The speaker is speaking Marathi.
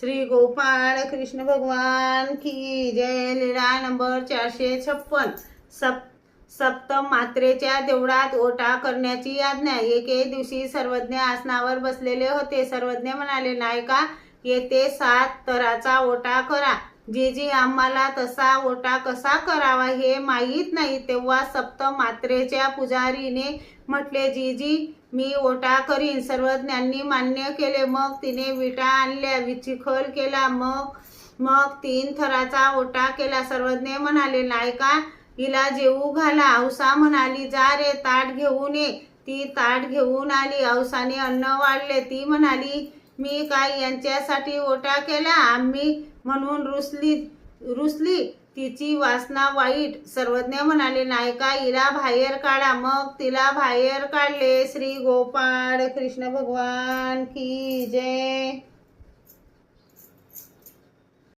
श्री गोपाळ कृष्ण भगवान की जय। लीला नंबर 456। सप्तम मात्रेच्या देवळात ओटा करण्याची आज्ञा। एके दिवशी सर्वज्ञ आसनावर बसलेले होते। सर्वज्ञ म्हणाले, नायका, येथे 7 तराचा ओटा करा। जीजी, आम्हाला तसा ओटा कसा करावा हे माहीत नाही। तेव्हा सप्तम मात्रेच्या पुजारीने म्हटले, जीजी, मी ओटा करीन। सर्वज्ञांनी मान्य केले। मग तिने विटा आणल्या, चिखल केला, मग 3 थराचा ओटा केला। सर्वज्ञ म्हणाले, नायका, हिला जेवू घाला। औसा म्हणाली, जा रे, ताट घेऊन ये। ती ताट घेऊन आली। औसाने अन्न वाढले। ती म्हणाली, मी काय यांच्यासाठी ओटा केला? आम्ही म्हणून रुसली, तिची वासना वाईट। सर्वज्ञ म्हणाले, नायका, हिला बाहेर काढा। मग तिला बाहेर काढले। श्री गोपाळ कृष्ण भगवान की जय।